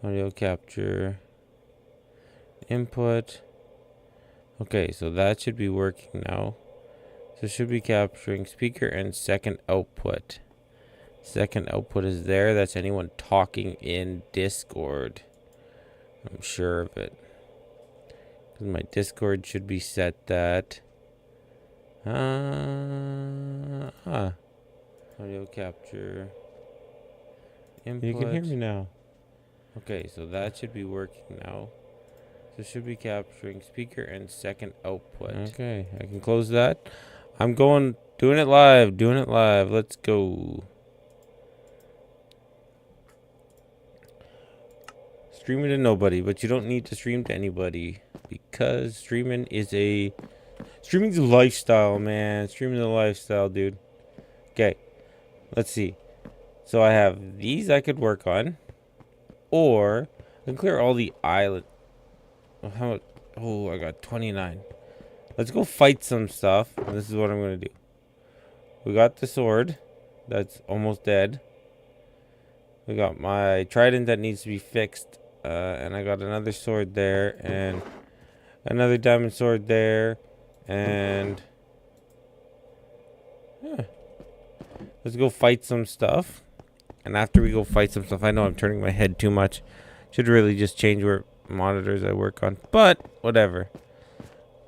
Audio capture. Input. Okay, so that should be working now. So it should be capturing speaker and second output. Second output is there. That's anyone talking in Discord. I'm sure of it. Because my Discord should be set that. Audio capture. Input. You can hear me now. Okay, so that should be working now. So it should be capturing speaker and second output. Okay, I can close that. I'm doing it live. Let's go. Streaming to nobody, but you don't need to stream to anybody because streaming's a lifestyle, man. Streaming's a lifestyle, dude. Okay, let's see. So I have these I could work on, or I can clear all the island. Oh, I got 29. Let's go fight some stuff. And this is what I'm gonna do. We got the sword that's almost dead. We got my trident that needs to be fixed. And I got another sword there, and another diamond sword there, and yeah. Let's go fight some stuff. And after we go fight some stuff, I know I'm turning my head too much. Should really just change where monitors I work on, but whatever.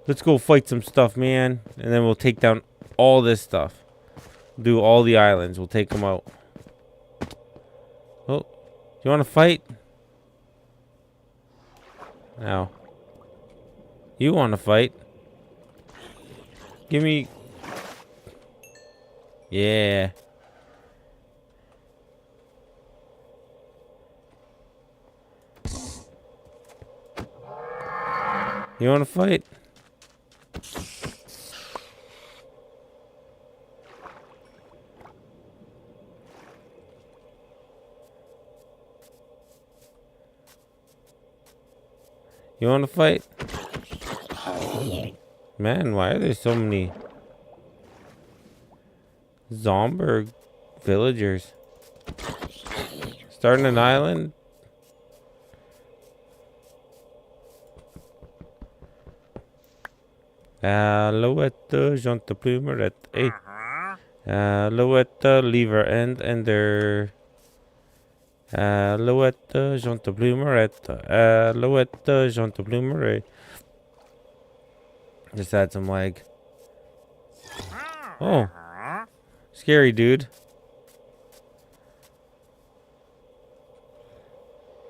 Let's go fight some stuff, man, and then we'll take down all this stuff. Do all the islands. We'll take them out. Oh, you want to fight? Now, you want to fight? Give me. Yeah. You want to fight? You want to fight? Man, why are there so many Zomberg villagers? Starting an island? Alouette, Jante Plumerette, hey. Alouette, lever and ender. Alouette, Jante Plumerette, Alouette, Jante Plumerette. Just add some leg. Oh. Scary, dude.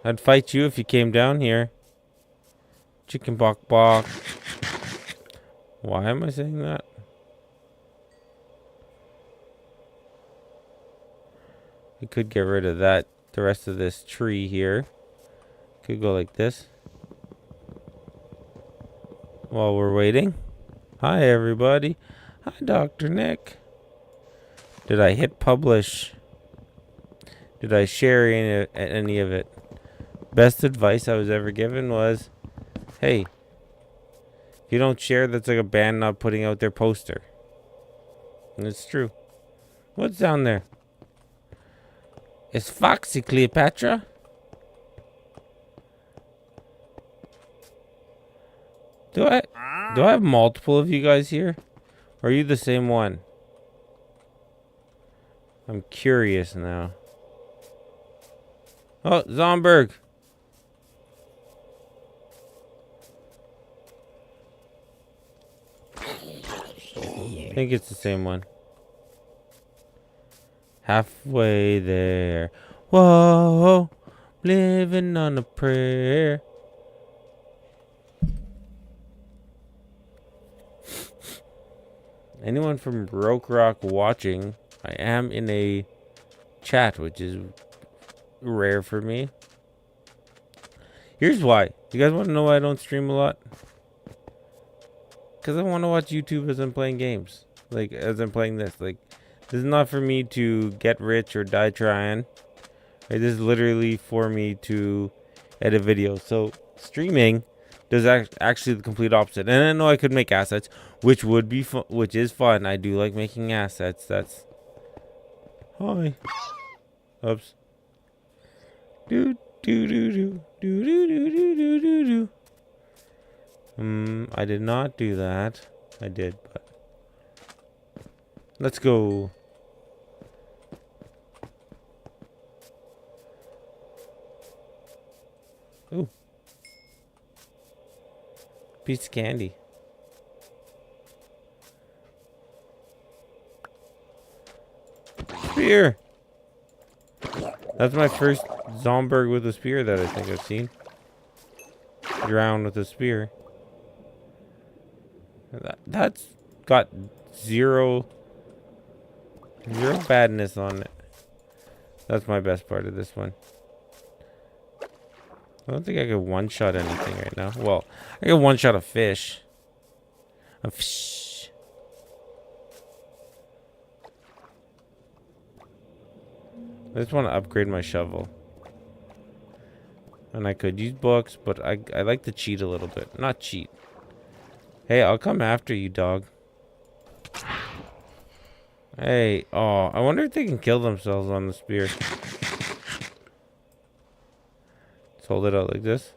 I'd fight you if you came down here. Chicken bok bok. Why am I saying that? We could get rid of that. The rest of this tree here. Could go like this. While we're waiting. Hi, everybody. Hi, Dr. Nick. Did I hit publish? Did I share any of it? Best advice I was ever given was, hey, if you don't share, that's like a band not putting out their poster. And it's true. What's down there? It's Foxy Cleopatra. Do I have multiple of you guys here? Or are you the same one? I'm curious now. Oh, Zomberg. I think it's the same one. Halfway there. Whoa, living on a prayer. Anyone from Brokerocking watching, I am in a chat, which is rare for me. Here's why. You guys want to know why I don't stream a lot? Because I want to watch YouTube as I'm playing games. Like, as I'm playing this. Like, this is not for me to get rich or die trying. Right? This is literally for me to edit videos. So, streaming does actually the complete opposite. And I know I could make assets, which would be fun, which is fun. I do like making assets. That's... Hi. Oops. Dude, Do do do do do do do do do do. I did not do that. I did, but let's go. Ooh. Piece of candy. Spear. That's my first Zomberg with a spear that I think I've seen. Drown with a spear. That's got zero badness on it. That's my best part of this one. I don't think I can one-shot anything right now. Well, I can one-shot a fish. A fish. I just want to upgrade my shovel. And I could use books, but I like to cheat a little bit. Not cheat. Hey, I'll come after you, dog. Hey, oh, I wonder if they can kill themselves on the spear. Let's hold it out like this.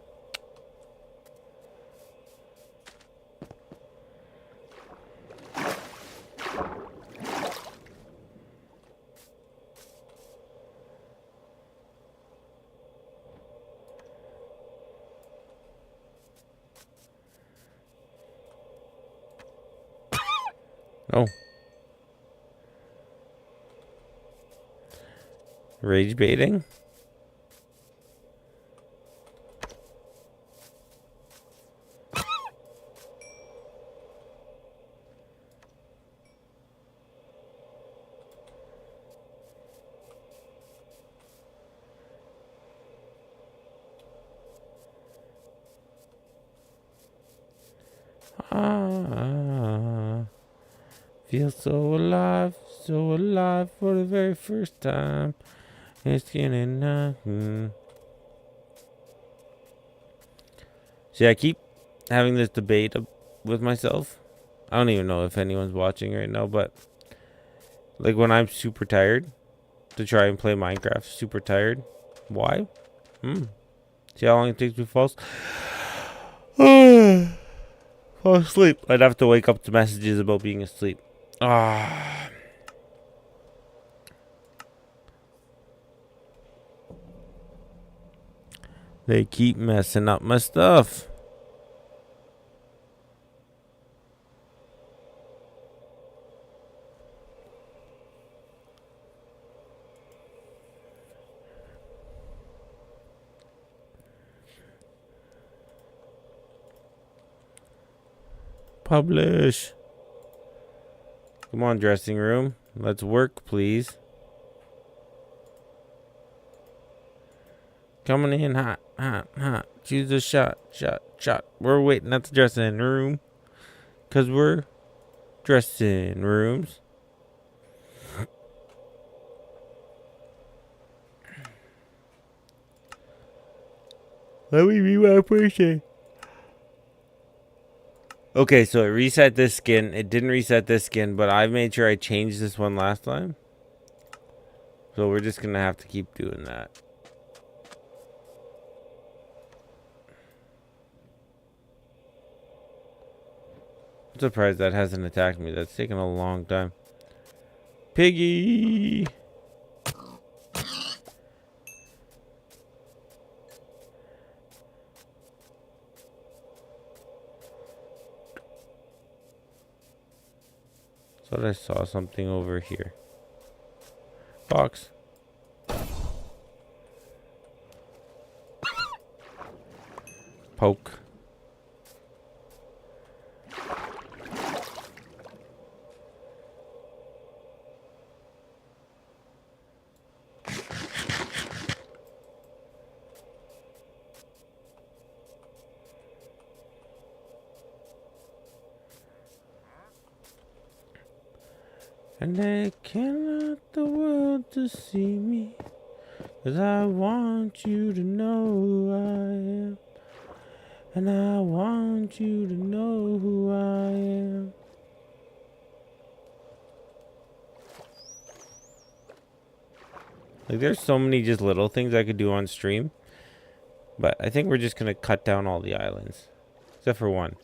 Oh. Rage baiting? Feel so alive for the very first time. It's getting nothing. See, I keep having this debate with myself. I don't even know if anyone's watching right now, but like when I'm super tired to try and play Minecraft, super tired. Why? See how long it takes me to fall asleep. I'd have to wake up to messages about being asleep. They keep messing up my stuff. Publish. Come on, dressing room. Let's work, please. Coming in hot, hot, hot. Choose a shot, shot, shot. We're waiting at the dressing room. Because we're dressing rooms. Let me be my person. Okay, so it reset this skin. It didn't reset this skin, but I made sure I changed this one last time. So we're just going to have to keep doing that. I'm surprised that hasn't attacked me. That's taken a long time. Piggy! Thought I saw something over here. Box. Poke. And they cannot the world to see me, 'cause I want you to know who I am. And I want you to know who I am. Like, there's so many just little things I could do on stream But I think we're just going to cut down all the islands. Except for one.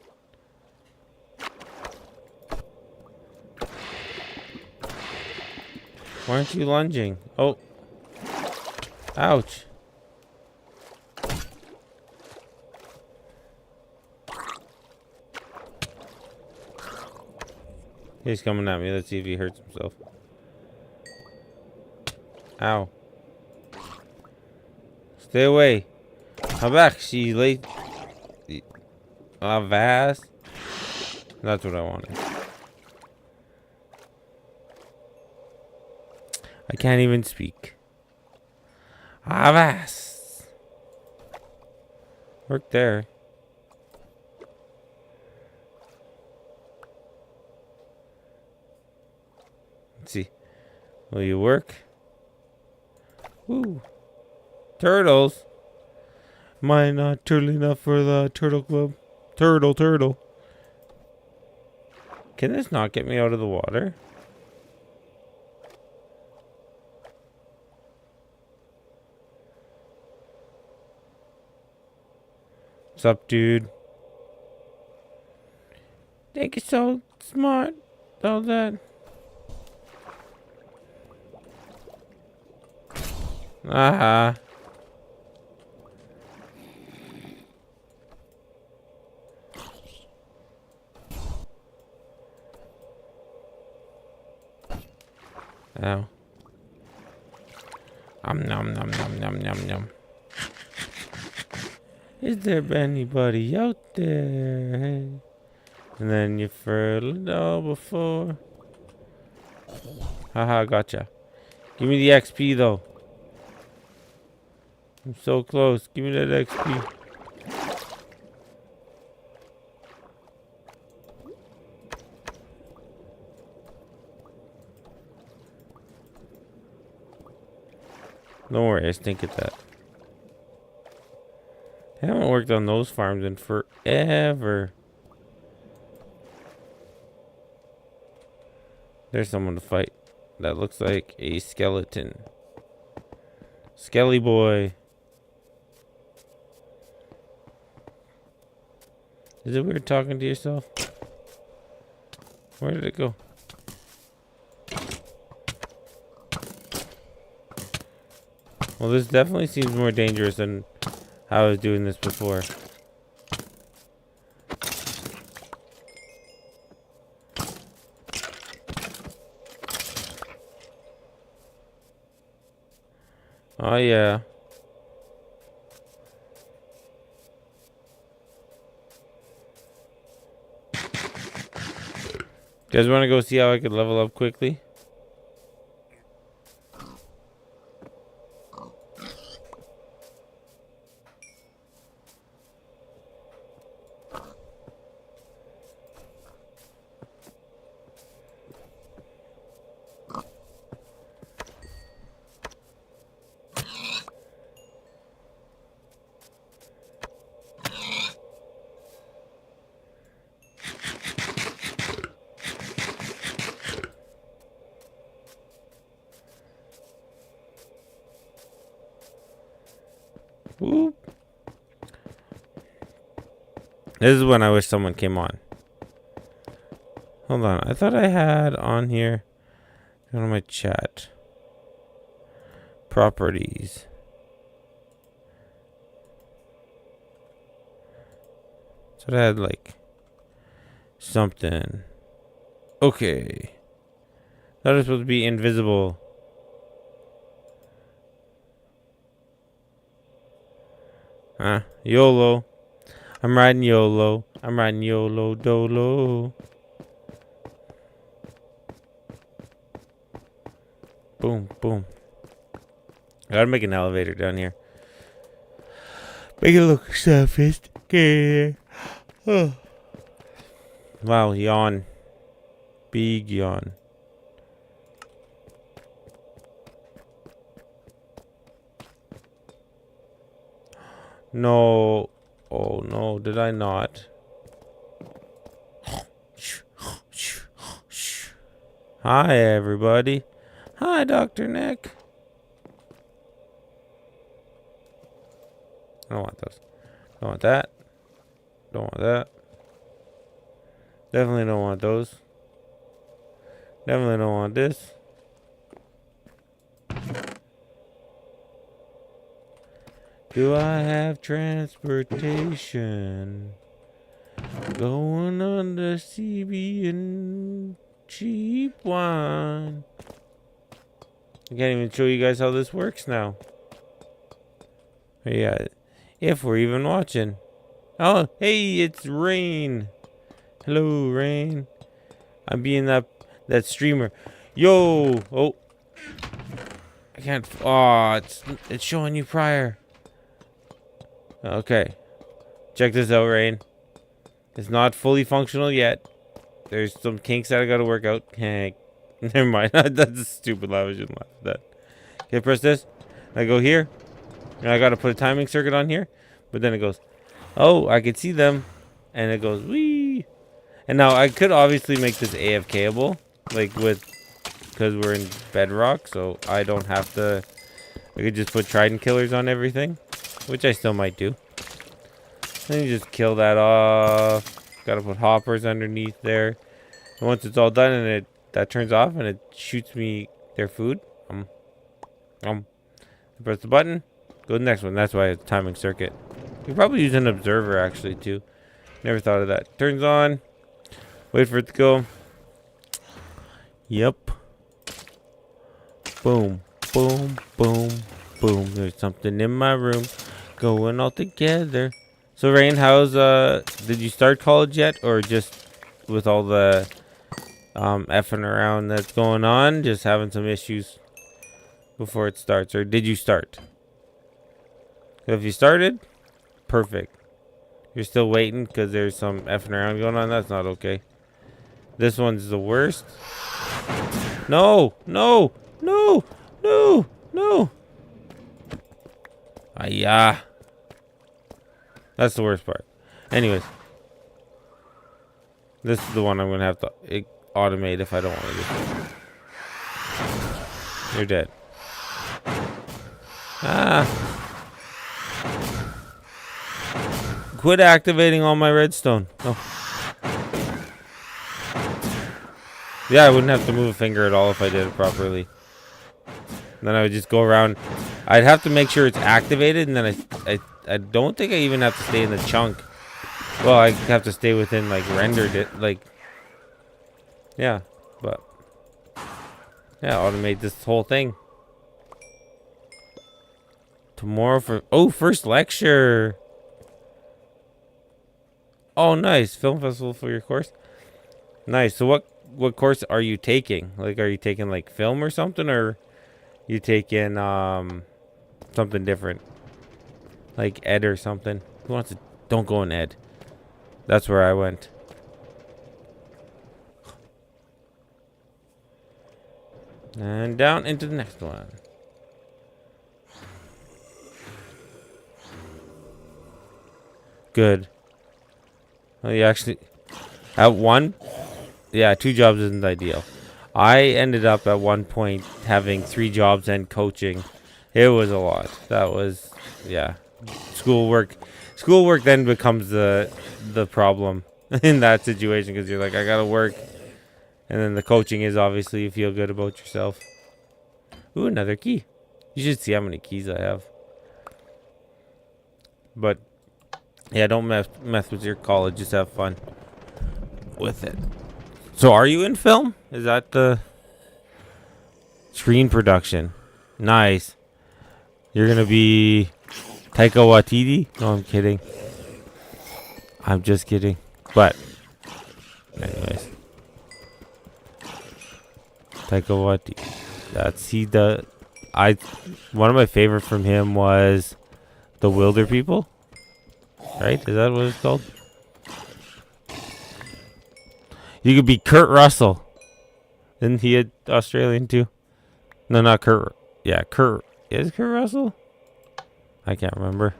Why aren't you lunging? Oh. Ouch. He's coming at me. Let's see if he hurts himself. Ow. Stay away. Come back. She late. Vast. That's what I wanted. I can't even speak. Avast. Work there. Let's see. Will you work? Woo. Turtles. Am I not turtle enough for the turtle club? Turtle. Can this not get me out of the water? What's up, dude? Think you're so smart. All that. Aha. Ow. Nom nom nom nom nom nom. Is there anybody out there? Hey. And then you furled it all before. Haha, gotcha. Give me the XP though. I'm so close. Give me that XP. Don't worry, I stink at that. I haven't worked on those farms in forever. There's someone to fight. That looks like a skeleton. Skelly boy. Is it weird talking to yourself? Where did it go? Well, this definitely seems more dangerous than how I was doing this before. Oh, yeah. You guys want to go see how I could level up quickly? Whoop. This is when I wish someone came on. Hold on. I thought I had on here. Go to my chat. Properties. So I had like something. Okay. That is supposed to be invisible. Huh? YOLO. I'm riding YOLO. I'm riding YOLO Dolo. Boom, boom. I gotta make an elevator down here. Make it look sophisticated. Oh. Wow, yawn. Big yawn. No. Oh no, did I not? Hi everybody. Hi Dr. Nick. I don't want those. Don't want that. Don't want that. Definitely don't want those. Definitely don't want this. Do I have transportation? Going on the CB and cheap wine. I can't even show you guys how this works now. Yeah, if we're even watching. Oh, hey, it's Rain. Hello, Rain. I'm being that streamer. Yo, oh, I can't. Oh, it's showing you prior. Okay, check this out, Rain. It's not fully functional yet. There's some kinks that I gotta work out. Hey, never mind. That's a stupid laugh. I shouldn't laugh at that. Okay, press this. I go here, and I gotta put a timing circuit on here. But then it goes, oh, I can see them, and it goes wee. And now I could obviously make this AFKable, like because we're in Bedrock, so I don't have to. I could just put Trident killers on everything, which I still might do. Then you just kill that off. Gotta put hoppers underneath there. And once it's all done and that turns off and it shoots me their food. Press the button. Go to the next one. That's why it's timing circuit. You could probably use an observer actually too. Never thought of that. Turns on. Wait for it to go. Yep. Boom. Boom. Boom. Boom. There's something in my room. Going all together. So Rain, how's did you start college yet, or just with all the effing around that's going on, just having some issues before it starts, or did you start? If you started, perfect. You're still waiting because there's some effing around going on. That's not okay. This one's the worst. No, no, no, no, no. Yeah. That's the worst part. Anyways. This is the one I'm going to have to automate if I don't want to do. You're dead. Quit activating all my redstone. Oh. Yeah, I wouldn't have to move a finger at all if I did it properly. And then I would just go around. I'd have to make sure it's activated, and then I don't think I even have to stay in the chunk. Well, I have to stay within, like, rendered it, like, yeah, but, yeah, automate this whole thing. Tomorrow first lecture. Oh, nice. Film festival for your course. Nice. So what course are you taking? Like, are you taking, like, film or something, or you taking, something different? Like Ed or something? Who wants to? Don't go in Ed. That's where I went. And down into the next one. Good. Well, you actually... At one... Yeah, 2 jobs isn't ideal. I ended up at one point having 3 jobs and coaching. It was a lot. That was... Yeah. Schoolwork then becomes the problem in that situation, because you're like, I gotta work, and then the coaching is obviously you feel good about yourself. Ooh, another key. You should see how many keys I have. But yeah, don't mess with your college. Just have fun with it. So are you in film? Is that the screen production? Nice. You're gonna be Taika Waititi? No, I'm kidding. I'm just kidding. But, anyways. Taika Waititi. One of my favorite from him was The Wilder People. Right? Is that what it's called? You could be Kurt Russell. Isn't he Australian too? No, not Kurt. Yeah, Kurt. Is Kurt Russell? I can't remember.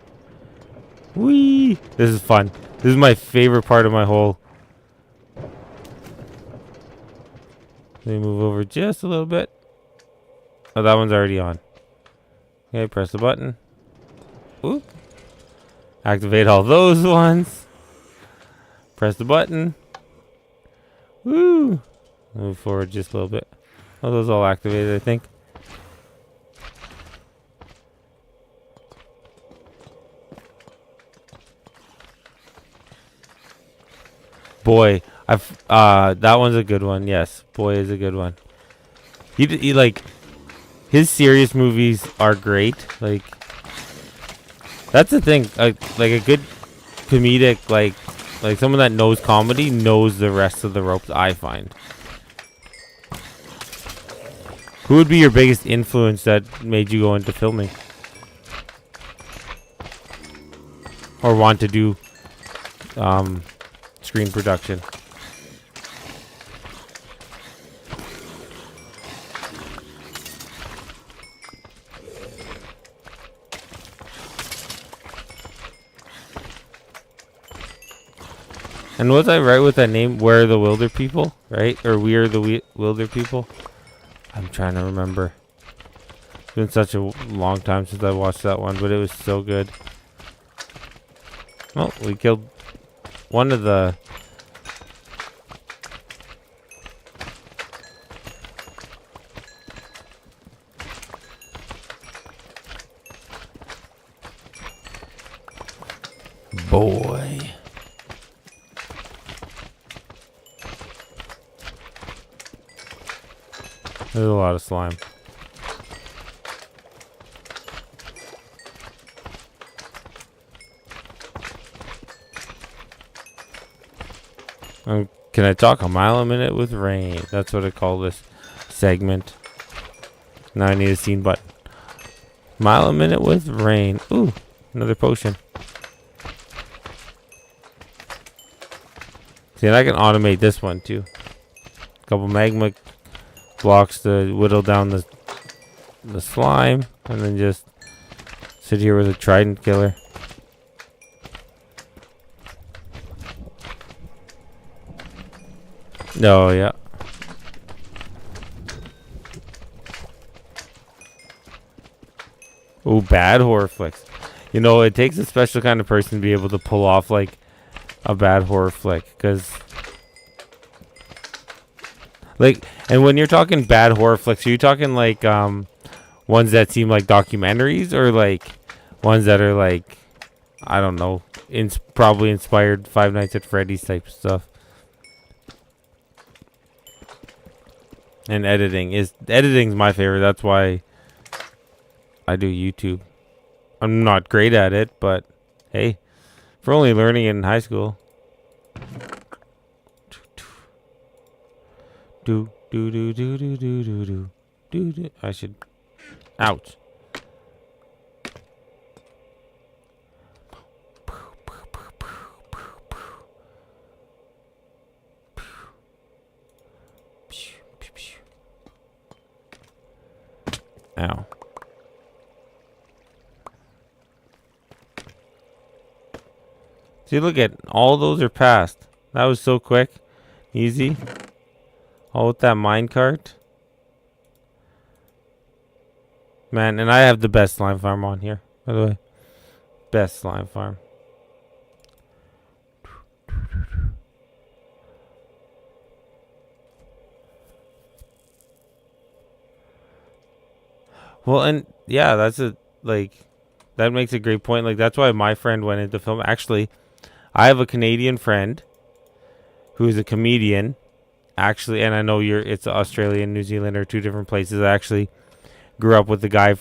Whee! This is fun. This is my favorite part of my whole... Let me move over just a little bit. Oh, that one's already on. Okay, press the button. Oop. Activate all those ones. Press the button. Woo! Move forward just a little bit. Oh, those all activated, I think. Boy, that one's a good one. Yes, Boy is a good one. He like his serious movies are great. Like that's the thing. Like a good comedic, like someone that knows comedy knows the rest of the ropes. I find. Who would be your biggest influence that made you go into filming or want to do screen production? And was I right with that name? Where are the Wilder People? Right? Or We Are the Wilder People? I'm trying to remember. It's been such a long time since I watched that one, but it was so good. Oh, we killed one of the... Boy. There's a lot of slime. Can I talk a mile a minute with rain? That's what I call this segment. Now I need a scene button. Mile a minute with rain. Ooh, another potion. See, and I can automate this one too. A couple magma blocks to whittle down the slime, and then just sit here with a trident killer. Oh, yeah. Ooh, bad horror flicks. You know, it takes a special kind of person to be able to pull off, like, a bad horror flick. Because, like, and when you're talking bad horror flicks, are you talking, like, ones that seem like documentaries? Or, like, ones that are, like, I don't know, probably inspired Five Nights at Freddy's type stuff? And editing's my favorite. That's why I do YouTube. I'm not great at it, but hey, for only learning it in high school. I should. Ouch. Ow. See, look at all those are passed. That was so quick, easy. All with that minecart. Man, and I have the best slime farm on here, by the way. Best slime farm. Well, and yeah, that's that makes a great point. Like, that's why my friend went into film. Actually, I have a Canadian friend who is a comedian. Actually, and I know it's Australia and New Zealand are two different places. I actually grew up with a guy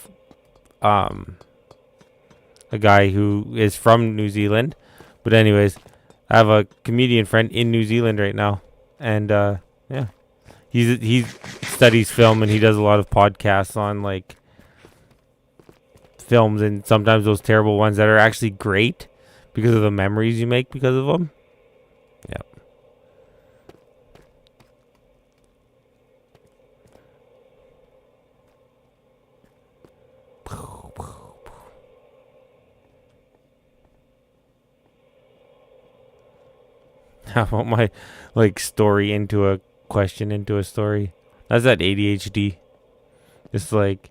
who is from New Zealand. But anyways, I have a comedian friend in New Zealand right now. And, yeah. He studies film and he does a lot of podcasts on, like, films, and sometimes those terrible ones that are actually great because of the memories you make because of them. Yep. How about my, like, story into a question into a story? That's that ADHD. It's like,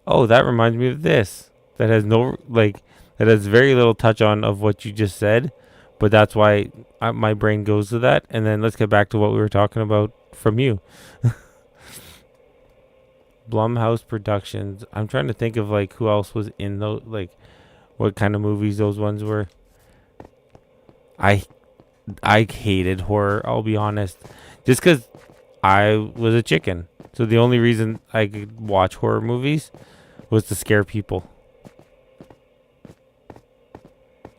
oh, that reminds me of this. That has no, like, It has very little touch on of what you just said, but that's why my brain goes to that. And then let's get back to what we were talking about from you. Blumhouse Productions. I'm trying to think of like who else was in those, like what kind of movies those ones were. I hated horror, I'll be honest. Just because I was a chicken. So the only reason I could watch horror movies was to scare people.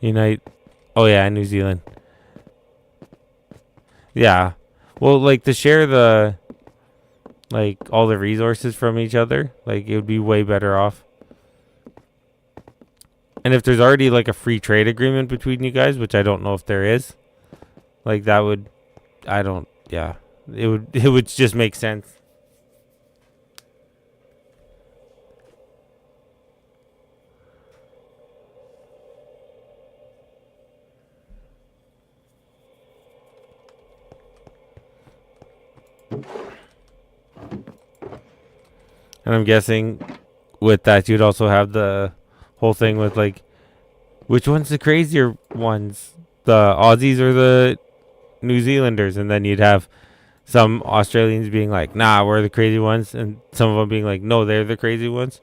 Oh yeah, New Zealand. Yeah. Well, like to share the like all the resources from each other, like it would be way better off. And if there's already like a free trade agreement between you guys, which I don't know if there is, like that would it would just make sense. And I'm guessing with that you'd also have the whole thing with like which one's the crazier ones? The Aussies or the New Zealanders? And then you'd have some Australians being like, nah, we're the crazy ones, and some of them being like, no, they're the crazy ones.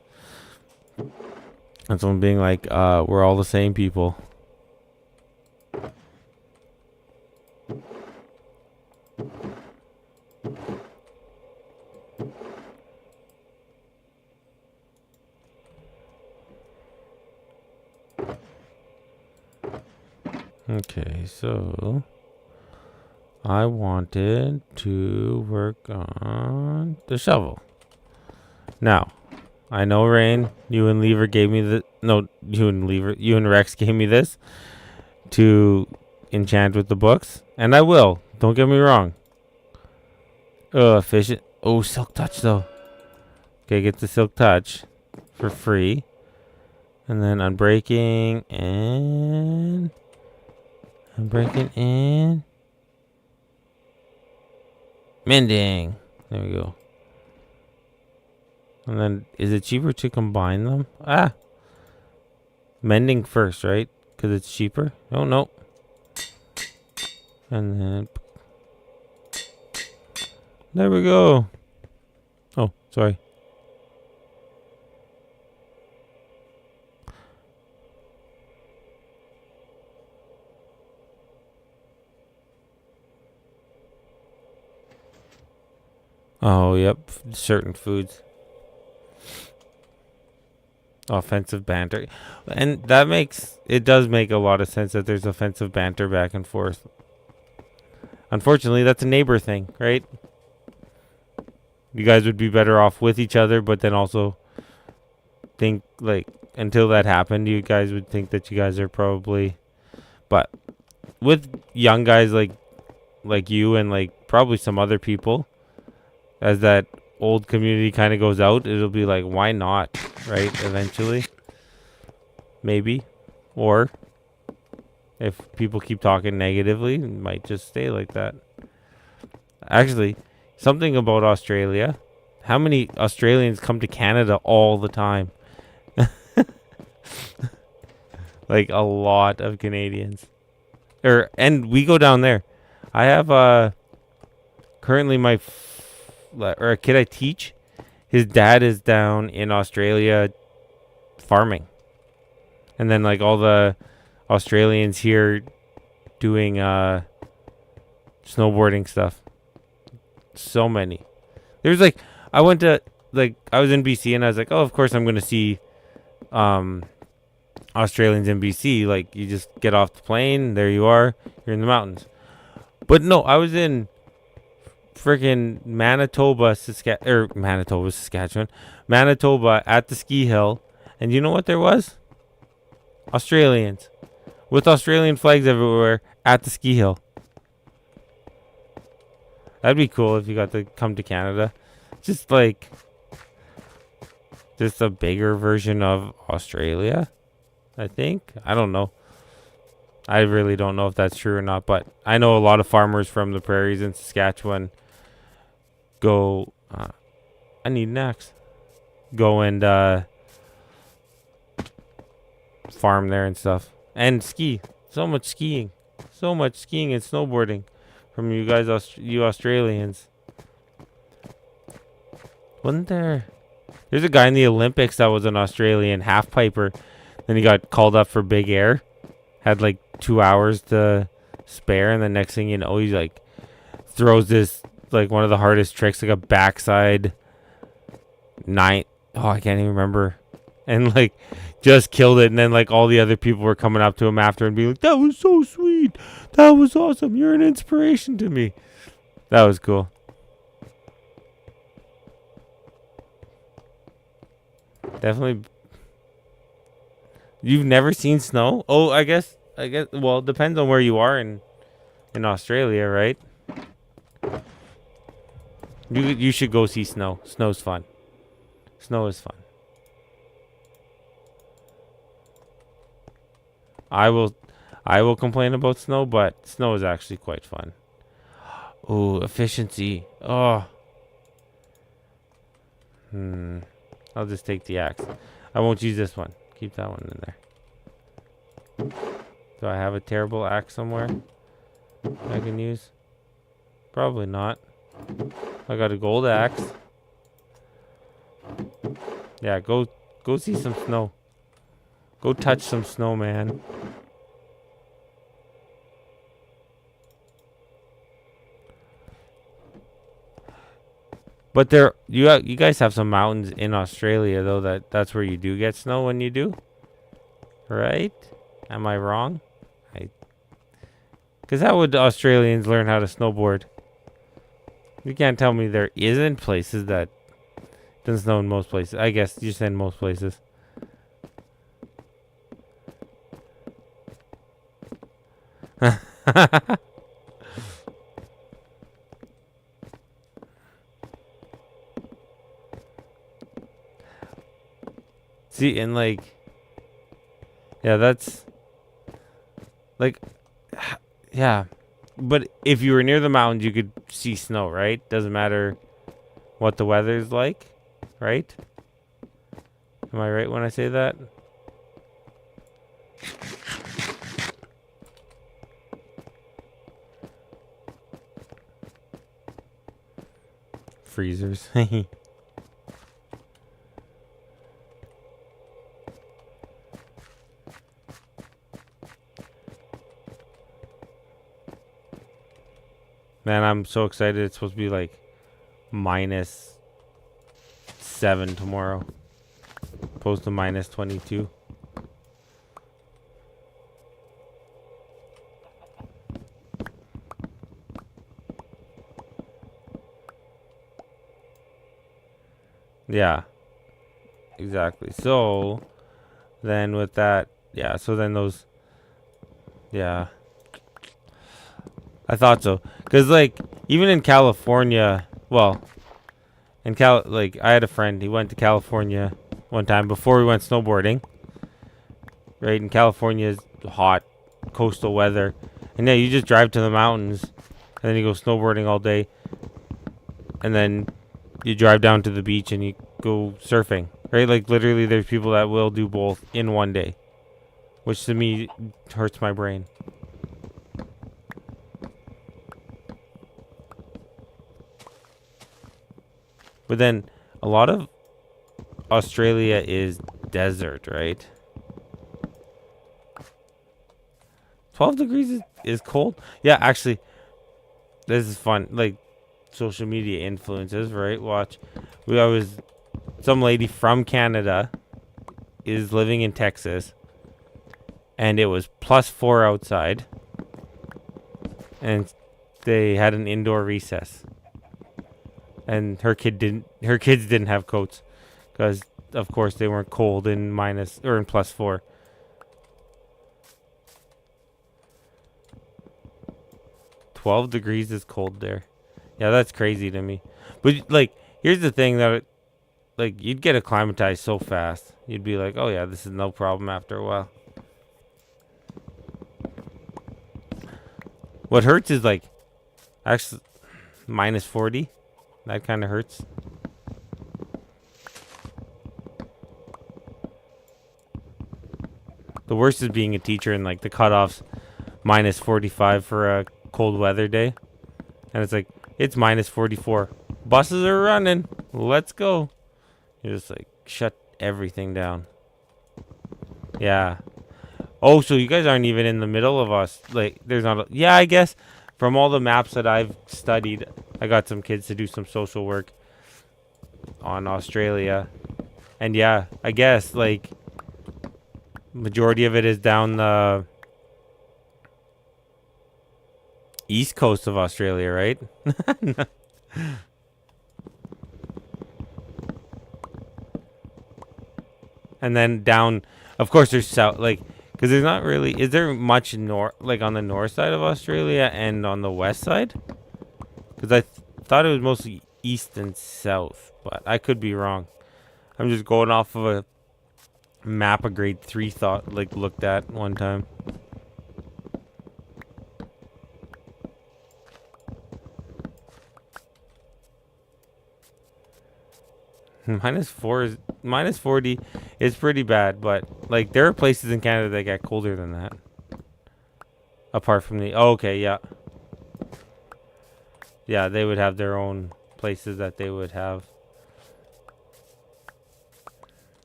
And someone being like, we're all the same people. Okay, so I wanted to work on the shovel. Now, I know Rain, you and Lever gave me the you and Rex gave me this to enchant with the books, and I will. Don't get me wrong. Efficient. Oh, Silk Touch though. Okay, get the Silk Touch for free, and then Unbreaking and Mending. There we go. And then, is it cheaper to combine them? Mending first, right? Because it's cheaper. Oh, no. And then, there we go. Oh, sorry. Oh, yep. Certain foods. Offensive banter. And it does make a lot of sense that there's offensive banter back and forth. Unfortunately, that's a neighbor thing, right? You guys would be better off with each other, but then also think, like, until that happened, you guys would think that you guys are probably... But with young guys like you and, like, probably some other people, as that old community kind of goes out, it'll be like, why not, right? Eventually. Maybe. Or if people keep talking negatively, it might just stay like that. Actually, something about Australia. How many Australians come to Canada all the time? Like a lot of Canadians. And we go down there. I have currently a kid I teach, his dad is down in Australia farming. And then like all the Australians here doing snowboarding stuff. So many. There's like I was in BC and I was like, oh, of course I'm going to see Australians in BC. Like you just get off the plane, there you are, you're in the mountains. But no, I was in freaking Manitoba, Saskatchewan, Manitoba at the ski hill, and you know what there was? Australians with Australian flags everywhere at the ski hill. That'd be cool if you got to come to Canada. Just a bigger version of Australia, I think. I don't know. I really don't know if that's true or not, but I know a lot of farmers from the prairies in Saskatchewan go I need an axe. Go and farm there and stuff. And ski. So much skiing. So much skiing and snowboarding from you guys, you Australians. Wasn't there? There's a guy in the Olympics that was an Australian half piper. Then he got called up for big air. Had like 2 hours to spare, and the next thing you know, he's like throws this like one of the hardest tricks, like a backside nine. Oh, I can't even remember. And like just killed it. And then like all the other people were coming up to him after and being like, "That was so sweet. That was awesome. You're an inspiration to me." That was cool. Definitely. You've never seen snow? Oh, I guess. Well, it depends on where you are in Australia, right? You should go see snow. Snow's fun. Snow is fun. I will complain about snow, but snow is actually quite fun. Oh, efficiency. Oh. I'll just take the axe. I won't use this one. Keep that one in there. Do I have a terrible axe somewhere I can use? Probably not. I got a gold axe. Yeah, go see some snow. Go touch some snow, man. But you guys have some mountains in Australia though that's where you do get snow when you do, right? Am I wrong? Because how would Australians learn how to snowboard? You can't tell me there isn't places that doesn't snow in most places. I guess you said most places. See, and like, yeah, that's like, yeah. But if you were near the mountains, you could see snow, right? Doesn't matter what the weather's like, right? Am I right when I say that? Freezers. Man, I'm so excited. It's supposed to be like -7 tomorrow. Opposed to -22. Yeah. Exactly. So then with that, yeah, so then those, yeah. I thought so. Because, like, even in California, well, like, I had a friend, he went to California one time before we went snowboarding. Right? And California is hot, coastal weather. And yeah, you just drive to the mountains, and then you go snowboarding all day. And then you drive down to the beach and you go surfing. Right? Like, literally, there's people that will do both in one day. Which, to me, hurts my brain. But then a lot of Australia is desert, right? 12 degrees is cold. Yeah, actually, this is fun. Like, social media influences, right? Watch. Some lady from Canada is living in Texas, and it was +4 outside, and they had an indoor recess. And her kids didn't have coats because, of course, they weren't cold in +4. "12 degrees is cold there." Yeah, that's crazy to me. But like, here's the thing that, like, you'd get acclimatized so fast. You'd be like, "Oh yeah, this is no problem" after a while. What hurts is like, actually, -40. That kind of hurts. The worst is being a teacher and like the cutoffs minus 45 for a cold weather day. And it's like, it's minus 44. Buses are running. Let's go. You're just like, shut everything down. Yeah. Oh, so you guys aren't even in the middle of us. Like, there's not a... Yeah, I guess from all the maps that I've studied, I got some kids to do some social work on Australia. And yeah, I guess, like, majority of it is down the east coast of Australia, right? And then down, of course, there's south, like, because there's not really, is there much north, like on the north side of Australia and on the west side? Because I thought it was mostly east and south, but I could be wrong. I'm just going off of a map a grade 3 thought, like, looked at one time. Minus 40 is pretty bad, but like there are places in Canada that get colder than that. Apart from the okay, yeah. Yeah, they would have their own places that they would have.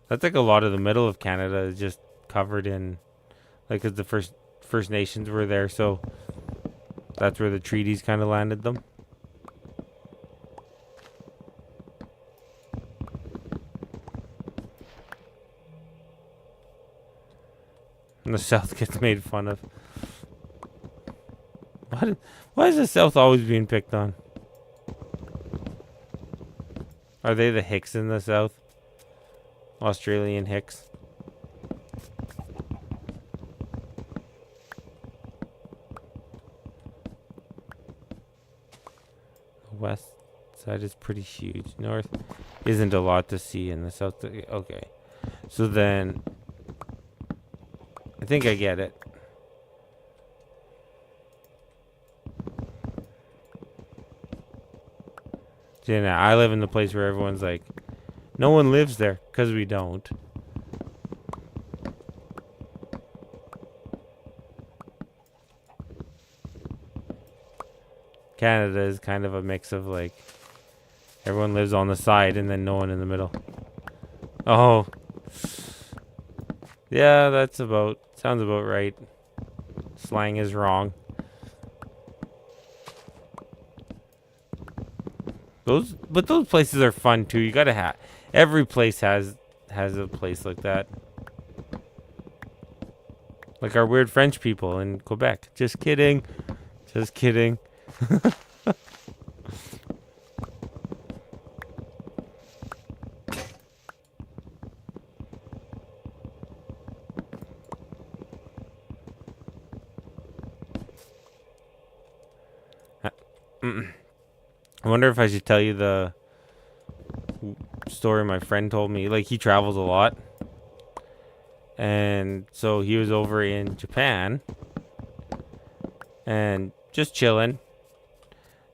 That's like a lot of the middle of Canada is just covered in, like, 'cause the First Nations were there, so that's where the treaties kind of landed them. And the South gets made fun of. Why is the South always being picked on? Are they the Hicks in the South? Australian Hicks? The west side is pretty huge. North isn't a lot to see in the South. Okay. So then... I think I get it. Yeah, I live in the place where everyone's like, no one lives there, because we don't. Canada is kind of a mix of like, everyone lives on the side and then no one in the middle. Oh. Yeah, sounds about right. Slang is wrong. But those places are fun too. You gotta have, every place has a place like that. Like our weird French people in Quebec. Just kidding. Just kidding. I wonder if I should tell you the story my friend told me. Like, he travels a lot. And so he was over in Japan. And just chilling.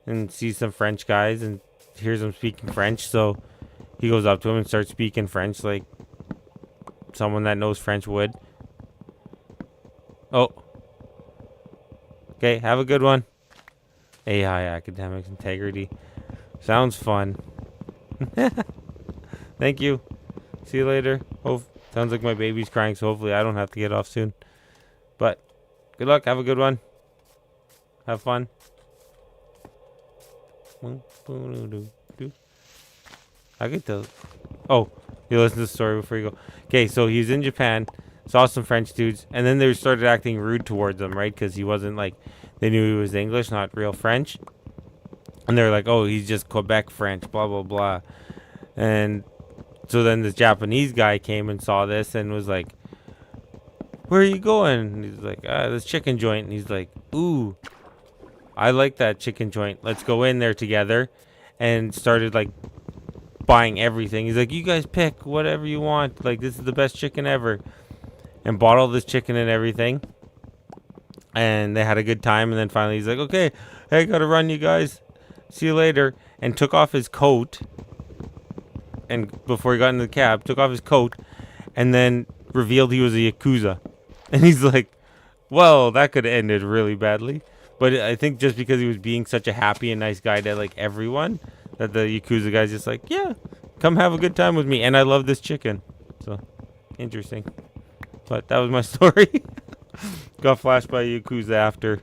And sees some French guys and hears them speaking French. So he goes up to him and starts speaking French like someone that knows French would. Oh. Okay, have a good one. AI, academic integrity. Sounds fun. Thank you. See you later. Sounds like my baby's crying, so hopefully I don't have to get off soon. But good luck. Have a good one. Have fun. I could tell. Oh, you listen to the story before you go. Okay, so he's in Japan, saw some French dudes, and then they started acting rude towards him, right? Because he wasn't like, they knew he was English, not real French. And they're like, oh, he's just Quebec French, blah, blah, blah. And so then this Japanese guy came and saw this and was like, where are you going? And he's like, this chicken joint. And he's like, ooh, I like that chicken joint. Let's go in there together. And started like buying everything. He's like, you guys pick whatever you want. Like, this is the best chicken ever. And bought all this chicken and everything. And they had a good time. And then finally he's like, okay, hey, gotta run, you guys. See you later. And took off his coat. And before he got in the cab, took off his coat. And then revealed he was a Yakuza. And he's like, well, that could have ended really badly. But I think just because he was being such a happy and nice guy to like everyone, that the Yakuza guy's just like, yeah, come have a good time with me. And I love this chicken. So, interesting. But that was my story. Got flashed by Yakuza after.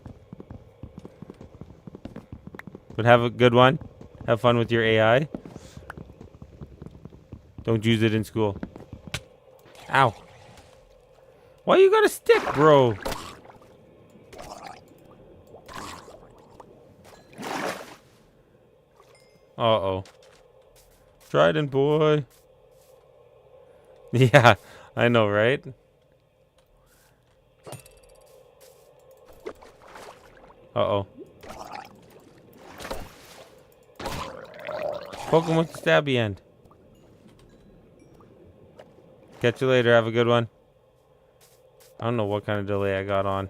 But have a good one. Have fun with your AI. Don't use it in school. Ow. Why you got a stick, bro? Uh-oh. Trident boy. Yeah, I know, right? Uh-oh. Poke him with the stabby end. Catch you later. Have a good one. I don't know what kind of delay I got on.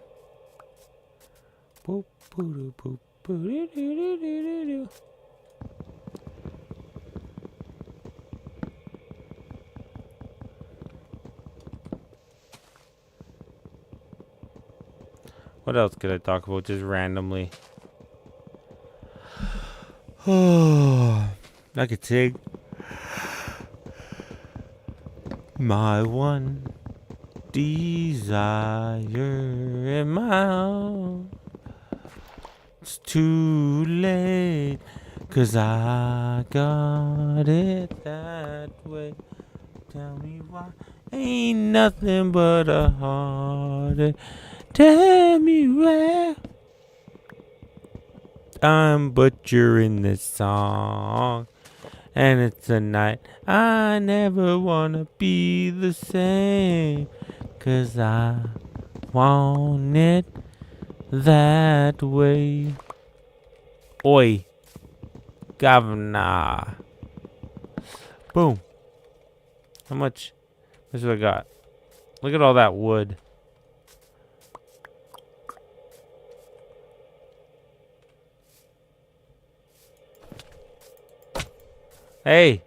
Boop, boop, boop, boop, doo, doo, doo, doo, doo. What else could I talk about just randomly? Oh, I could sing. My one desire in my own. It's too late, 'cause I got it that way. Tell me why ain't nothing but a heartache. Tell me where I'm butchering this song. And it's a night I never wanna be the same. 'Cause I want it that way. Oi, governor. Boom. How much? This is what I got. Look at all that wood. Hey.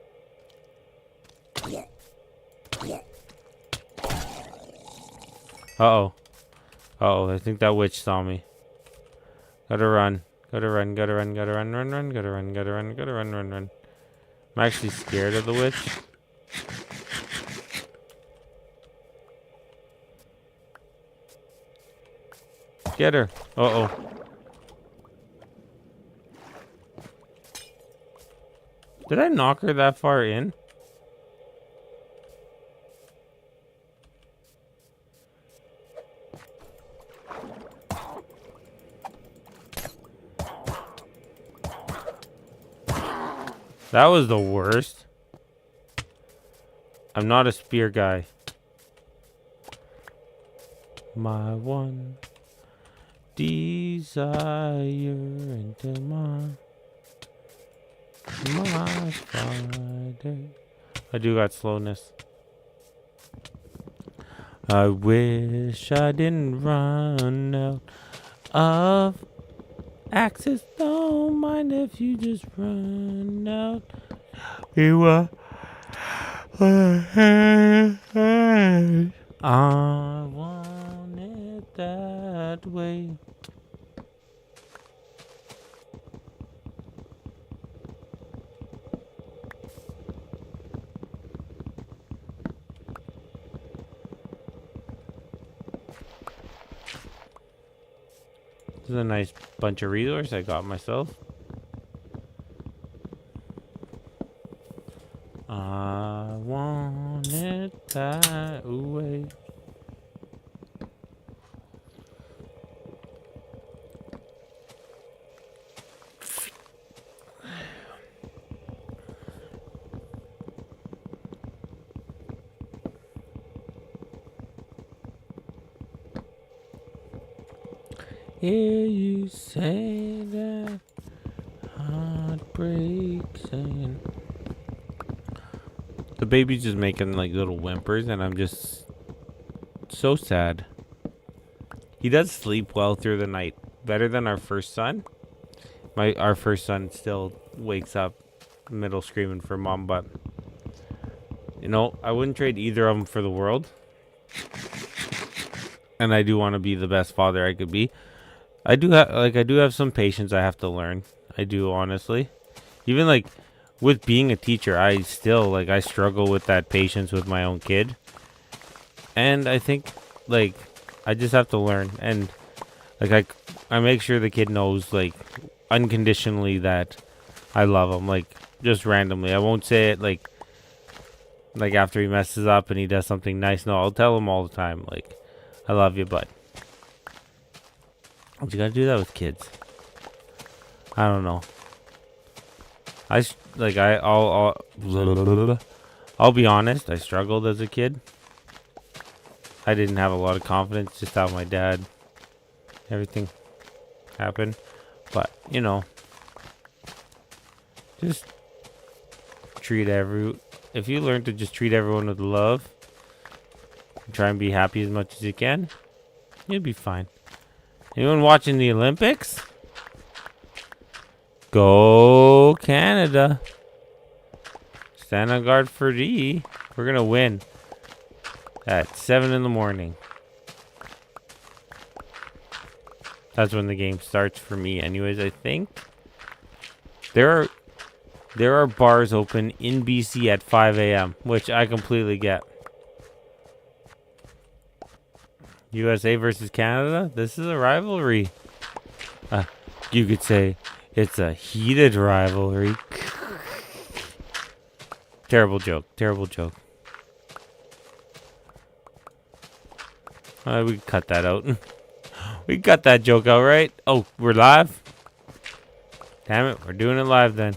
Uh-oh. Uh-oh, I think that witch saw me. Gotta run. Gotta run, gotta run, gotta run, run, gotta run, gotta run, gotta run. I'm actually scared of the witch. Get her. Uh-oh. Did I knock her that far in? That was the worst. I'm not a spear guy. My one desire into my Friday. I do got slowness. I wish I didn't run out of access. Don't mind if you just run out. You are. I want it that way. This is a nice bunch of resources I got myself. I want it that way. Hear you say that heartbreak saying. The baby's just making like little whimpers and I'm just so sad. He does sleep well through the night. Better than our first son. Our first son still wakes up middle screaming for mom, but you know, I wouldn't trade either of them for the world. and I do want to be the best father I could be. I do have some patience I have to learn. I do, honestly. Even like with being a teacher, I still like I struggle with that patience with my own kid. And I think like I just have to learn, and like I make sure the kid knows like unconditionally that I love him, like just randomly. I won't say it like after he messes up and he does something nice. No, I'll tell him all the time like I love you, bud. But you gotta do that with kids. I don't know. I'll be honest. I struggled as a kid. I didn't have a lot of confidence. Just how my dad, everything happened. But you know, just if you learn to just treat everyone with love, try and be happy as much as you can, you'll be fine. Anyone watching the Olympics? Go Canada. Stand on guard for D. We're gonna win at 7 in the morning. That's when the game starts for me anyways, I think. There are bars open in BC at 5 a.m., which I completely get. USA versus Canada? This is a rivalry. You could say it's a heated rivalry. Terrible joke. Terrible joke. We cut that out. We cut that joke out, right? Oh, we're live? Damn it, we're doing it live then.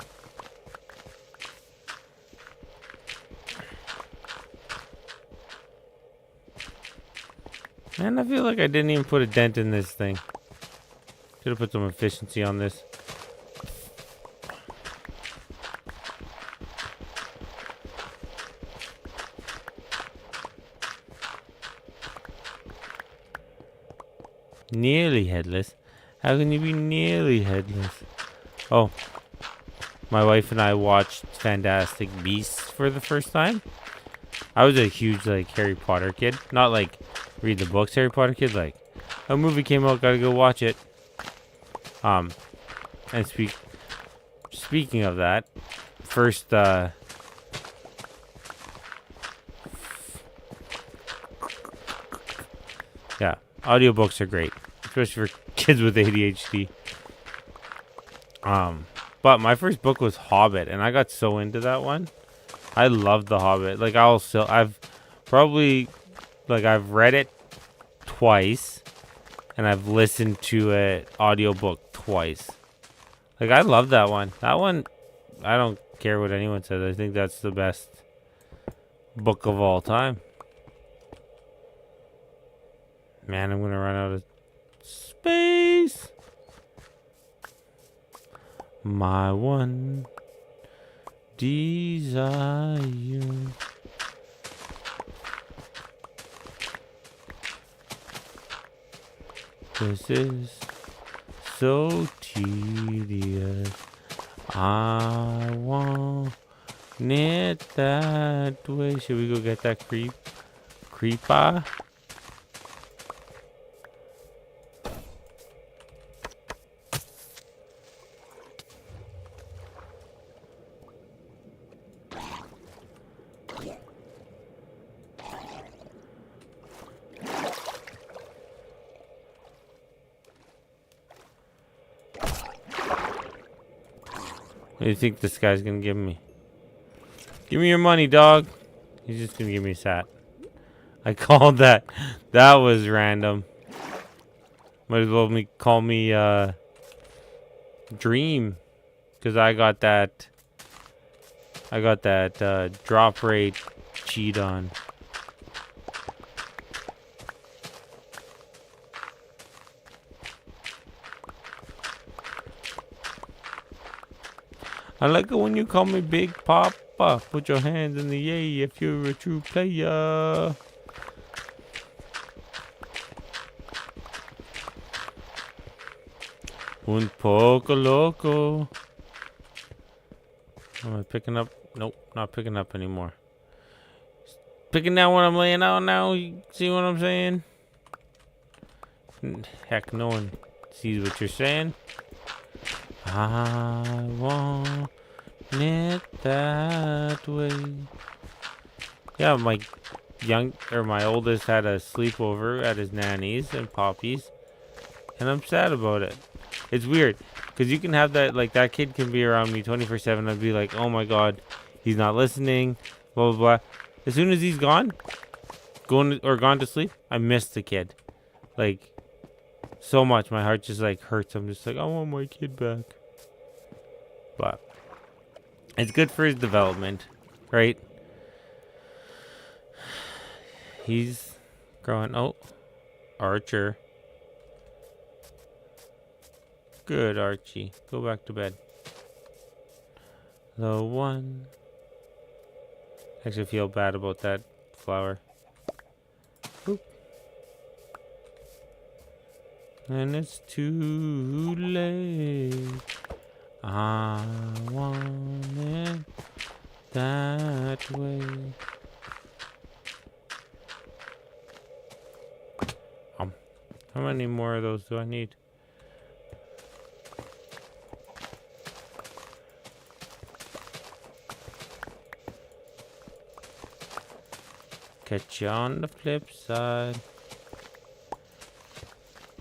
Man, I feel like I didn't even put a dent in this thing. Should have put some efficiency on this. Nearly headless? How can you be nearly headless? Oh, my wife and I watched Fantastic Beasts for the first time. I was a huge like Harry Potter kid. Not like read the books Harry Potter kid, like a movie came out, gotta go watch it. And speaking of that, first yeah, audiobooks are great, especially for kids with ADHD. But my first book was Hobbit, and I got so into that one. I loved The Hobbit. Like I've read it twice, and I've listened to it audiobook twice. Like I love that one. That one, I don't care what anyone says. I think that's the best book of all time. Man, I'm gonna run out of space. My one desire. This is so tedious. I want it that way. Should we go get that creeper? What do you think this guy's gonna give me? Give me your money, dog. He's just gonna give me a sat. I called that. That was random. Might as well call me Dream, because I got that drop rate cheat on. I like it when you call me Big Papa. Put your hands in the yay if you're a true player. Un poco loco. Am I picking up? Nope, not picking up anymore. Picking down what I'm laying out now. You see what I'm saying? Heck, no one sees what you're saying. I want it that way. Yeah, my oldest had a sleepover at his nanny's and Poppy's, and I'm sad about it. It's weird, because you can have that, like, that kid can be around me 24/7. I'd be like, oh my god, he's not listening, blah, blah, blah. As soon as he's gone to sleep, I miss the kid. Like, so much. My heart just, like, hurts. I'm just like, I want my kid back. But it's good for his development, right? He's growing. Oh, Archer. Good, Archie. Go back to bed. The one. Actually, I feel bad about that flower. Boop. And it's too late. I want it that way. How many more of those do I need? Catch you on the flip side.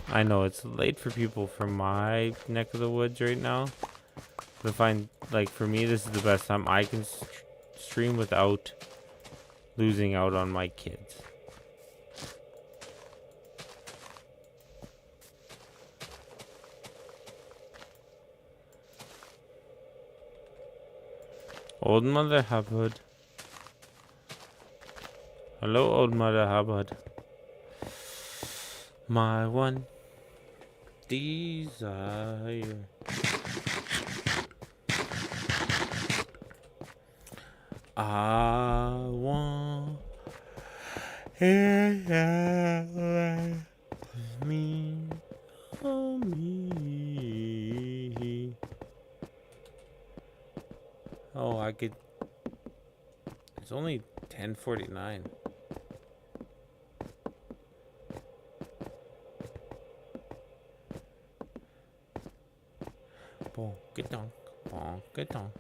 I know it's late for people from my neck of the woods right now. But I find, like, for me, this is the best time I can stream without losing out on my kids. Old Mother Hubbard. Hello, Old Mother Hubbard. My one desire. I want it me, oh me. Oh, I could. It's only 10:49. Get on, get on.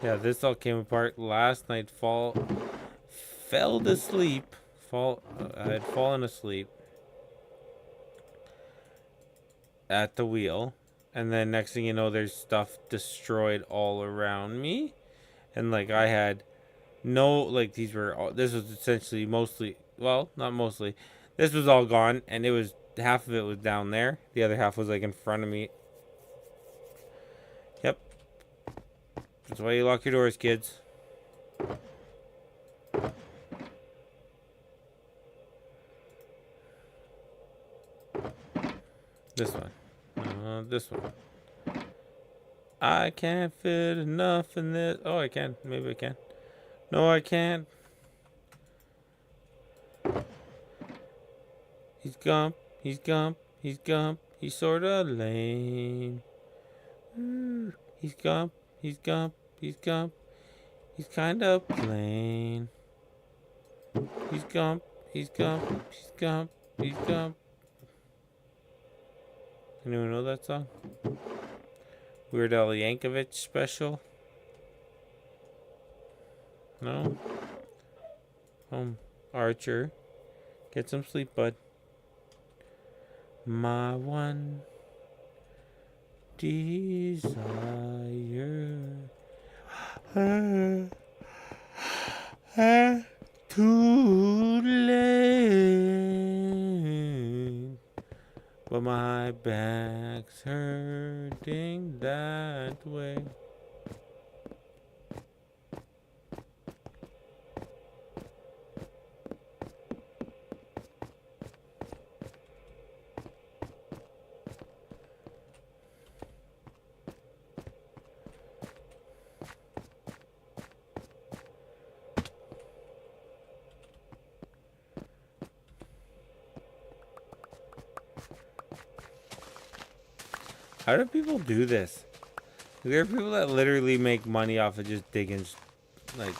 Yeah, this all came apart last night. Fell asleep. I had fallen asleep at the wheel, and then next thing you know, there's stuff destroyed all around me, and like I had no, like, this was essentially mostly, well, not mostly, this was all gone, and it was half of it was down there, the other half was like in front of me. Yep, that's why you lock your doors, kids. This one. This one. I can't fit enough in this. Oh, I can. Maybe I can. No, I can't. He's gump. He's gump. He's gump. He's sorta lame. He's gump. He's gump. He's gump. He's kinda plain. He's gump. He's gump. He's gump. He's gump. Anyone know that song? Weird Al Yankovic special? No? Archer. Get some sleep, bud. My one desire. Too late. But my back's hurting that way. How do people do this? There are people that literally make money off of just digging, like,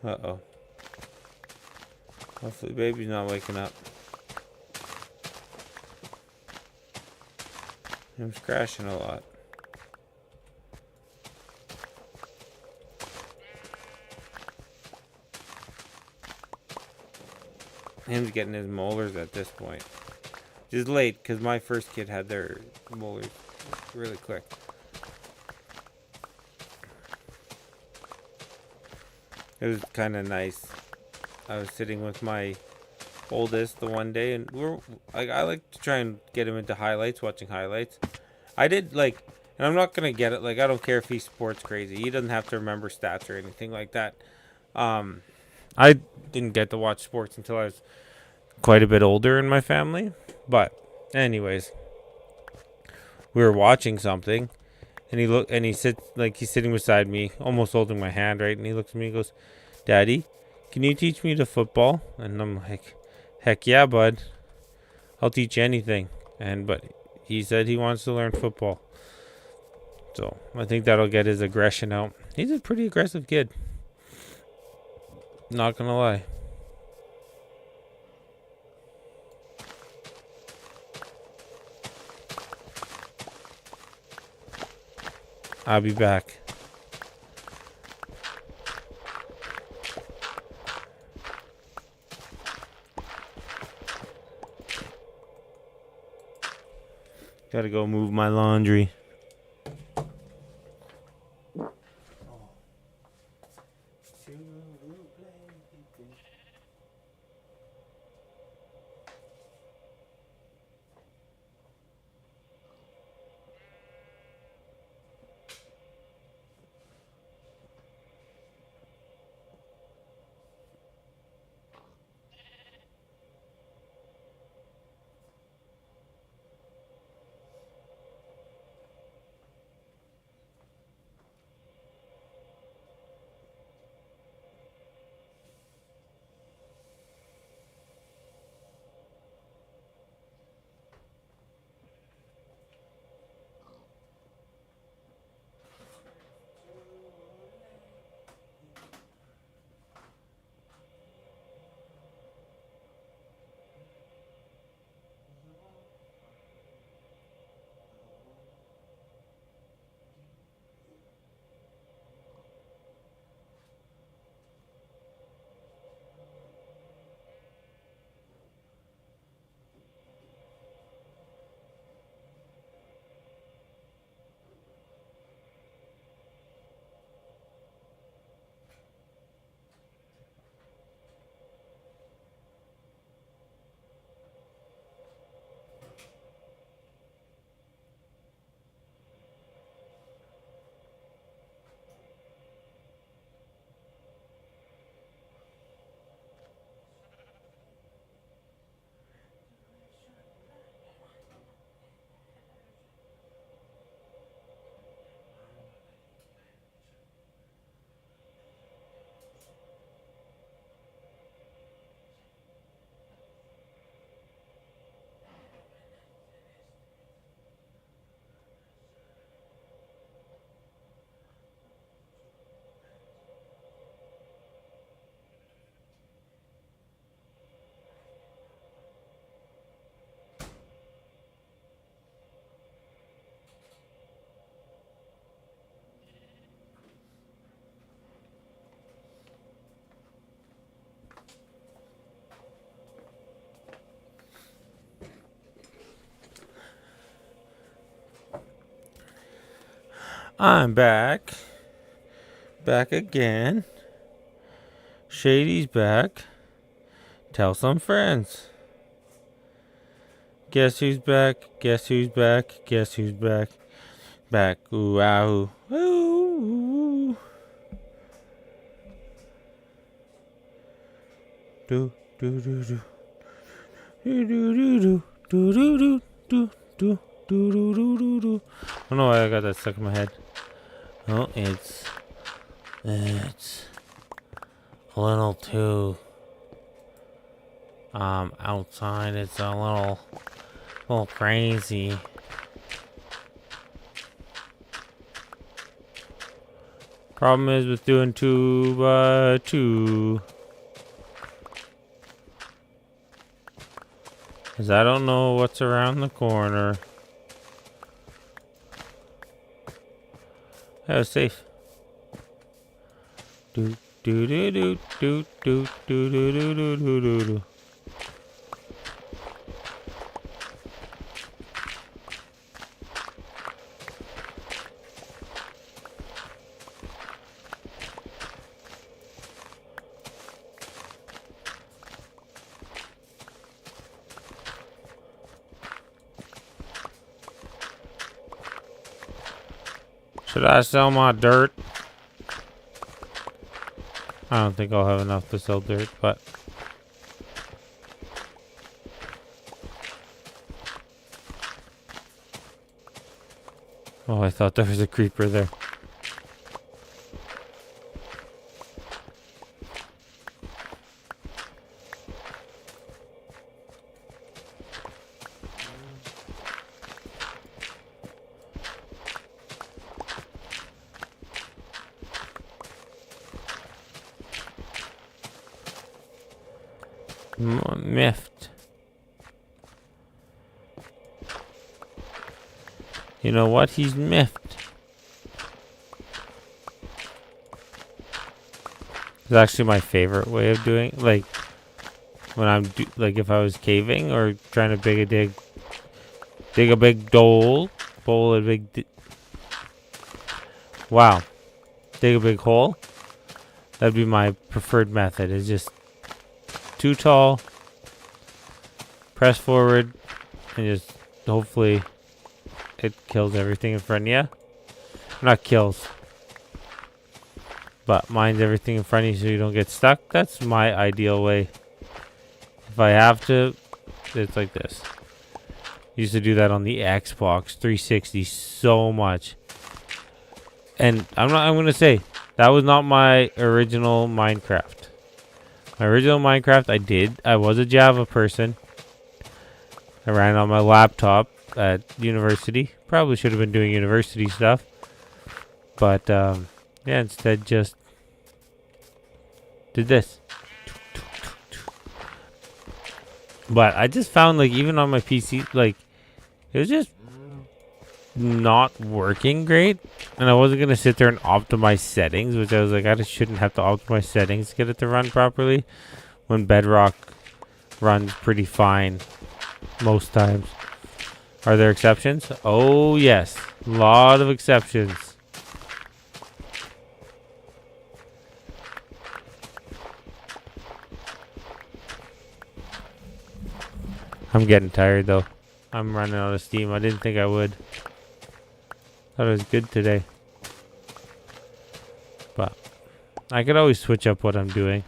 Uh-oh. Hopefully baby's not waking up. Him's crashing a lot. Him's getting his molars at this point. Just late, because my first kid had their molars really quick. It was kind of nice. I was sitting with my oldest the one day, and I like to try and get him into highlights, watching highlights. I did like, and I'm not gonna get it. Like, I don't care if he's sports crazy. He doesn't have to remember stats or anything like that. I didn't get to watch sports until I was quite a bit older in my family. But, anyways, we were watching something, and he sits like he's sitting beside me, almost holding my hand, right? And he looks at me and goes, "Daddy, can you teach me the football?" And I'm like, "Heck yeah, bud. I'll teach you anything." But he said he wants to learn football. So I think that'll get his aggression out. He's a pretty aggressive kid. Not gonna lie. I'll be back. Gotta go move my laundry. I'm back. Back again. Shady's back. Tell some friends. Guess who's back? Guess who's back? Guess who's back? Back. Ooh, ah, ooh. Ooh. Do, do, do, do. Do, do, do, do. Do, do, do, do, do. Do, do, do, do, do. I don't know why I got that stuck in my head. Oh, it's a little too outside. It's a little crazy. Problem is with doing 2x2 is I don't know what's around the corner. That was safe. Do do do do do do do do do do do do. Should I sell my dirt? I don't think I'll have enough to sell dirt, but oh, I thought there was a creeper there. Miffed. You know what? He's miffed. It's actually my favorite way of doing, like, when I'm like if I was caving or trying to dig a big bowl a big wow, dig a big hole. That'd be my preferred method. Is just too tall, press forward, and just hopefully it kills everything in front of you. Not kills, but mines everything in front of you so you don't get stuck. That's my ideal way. If I have to, it's like this. Used to do that on the Xbox 360 so much. And I'm gonna say that was not my original Minecraft. My original Minecraft, I was a Java person. I ran on my laptop at university. Probably should have been doing university stuff. But, yeah, instead just did this. But I just found, like, even on my PC, like, it was just not working great. And I wasn't going to sit there and optimize settings, which I was like, I just shouldn't have to optimize settings to get it to run properly. When Bedrock runs pretty fine most times. Are there exceptions? Oh, yes. A lot of exceptions. I'm getting tired, though. I'm running out of steam. I didn't think I would. Thought it was good today. But I could always switch up what I'm doing.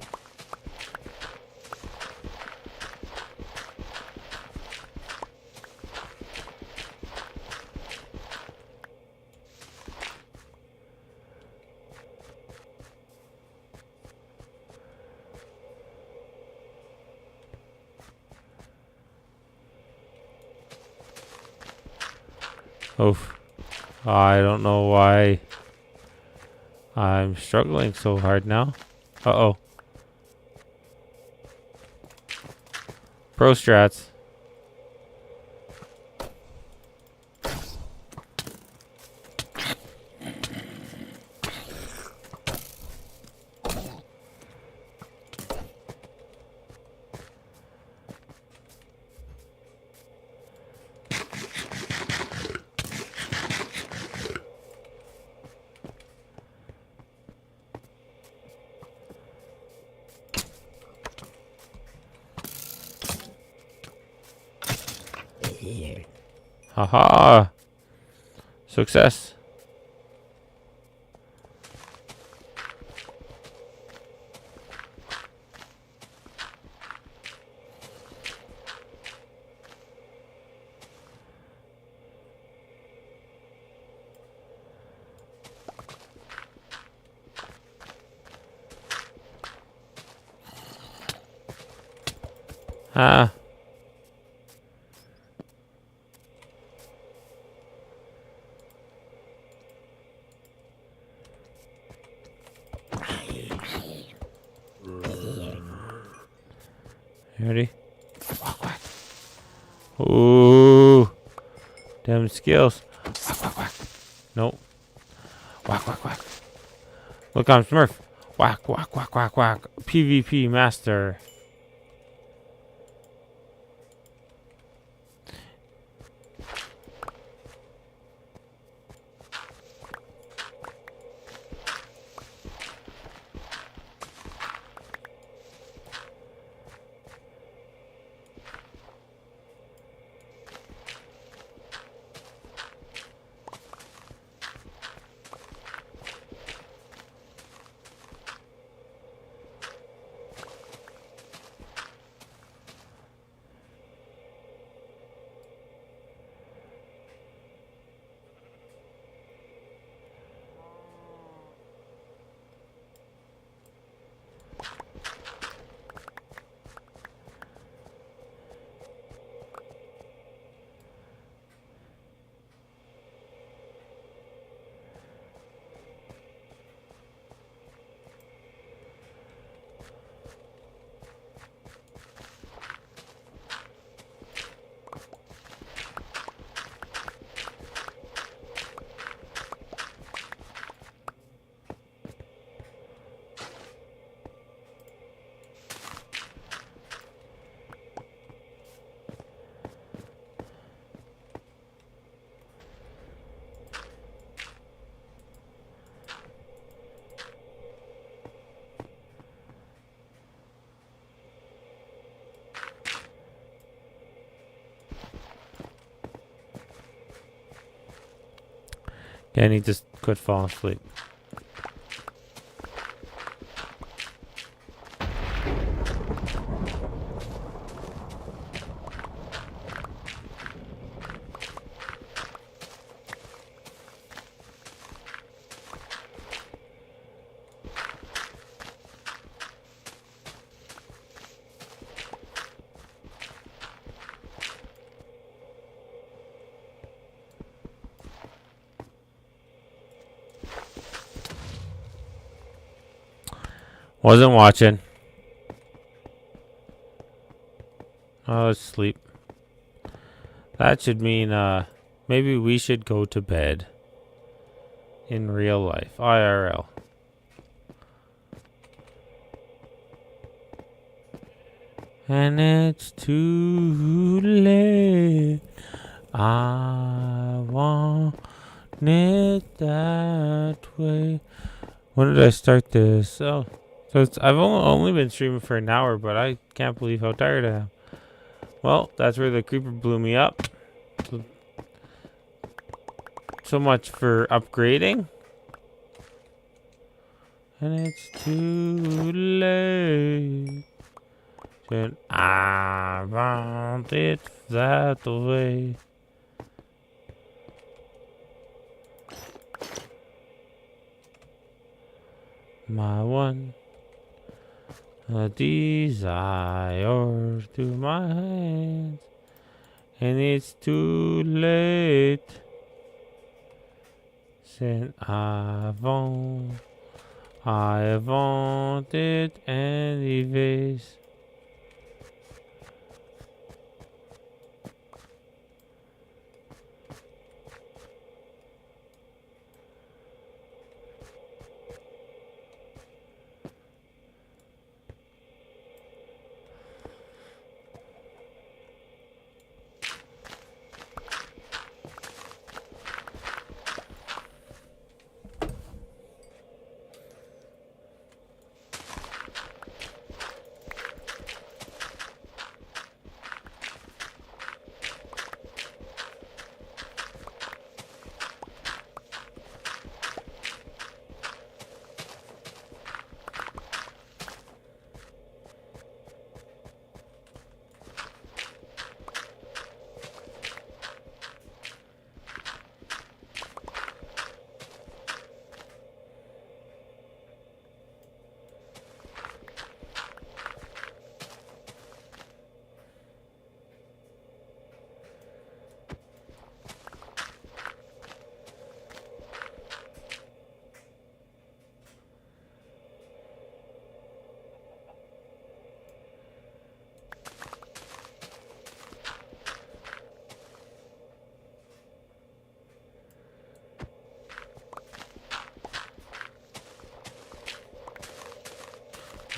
Oof. I don't know why I'm struggling so hard now. Uh-oh. Pro strats. Haha. Success. Ah. Ready? Whack, whack. Ooh. Them skills. Whack, whack, whack. Nope. Whack, whack, whack. Look, I'm Smurf. Whack, whack, whack, whack, whack. PvP master. Yeah, I need to quit falling asleep. Wasn't watching. I was asleep. That should mean maybe we should go to bed. In real life. IRL. And it's too late. I want it that way. When did I start this? Oh, so I've only been streaming for an hour, but I can't believe how tired I am. Well, that's where the creeper blew me up. So much for upgrading. And it's too late. And I want it that way. My one desire to my hands. And it's too late. Said I want it anyways.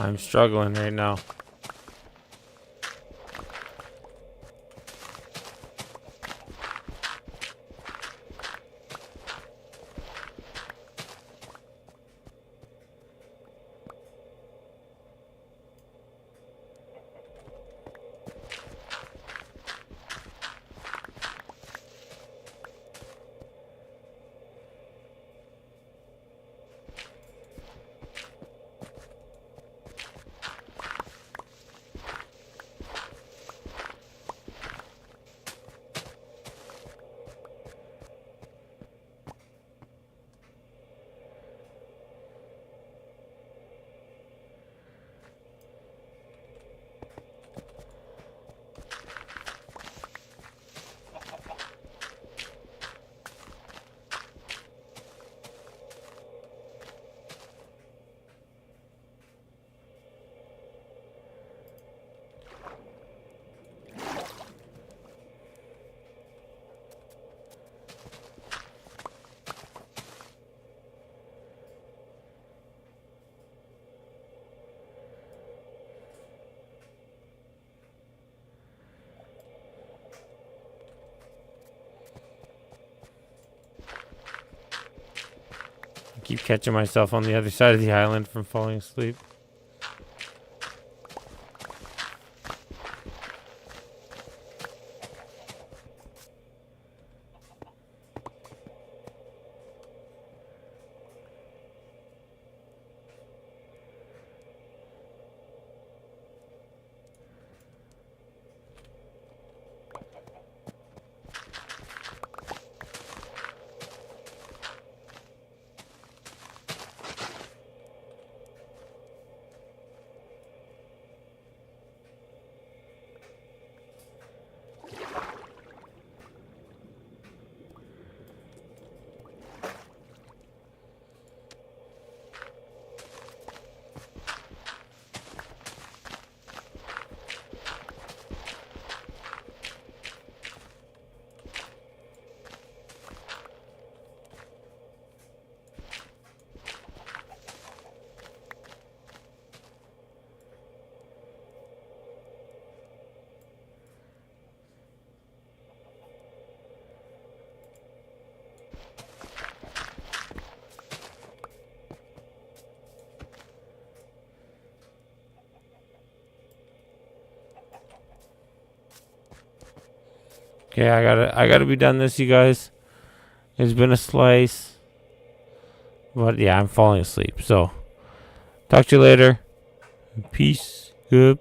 I'm struggling right now. I keep catching myself on the other side of the island from falling asleep. Okay, I gotta be done this, you guys. It's been a slice. But yeah, I'm falling asleep. So talk to you later. Peace. Good.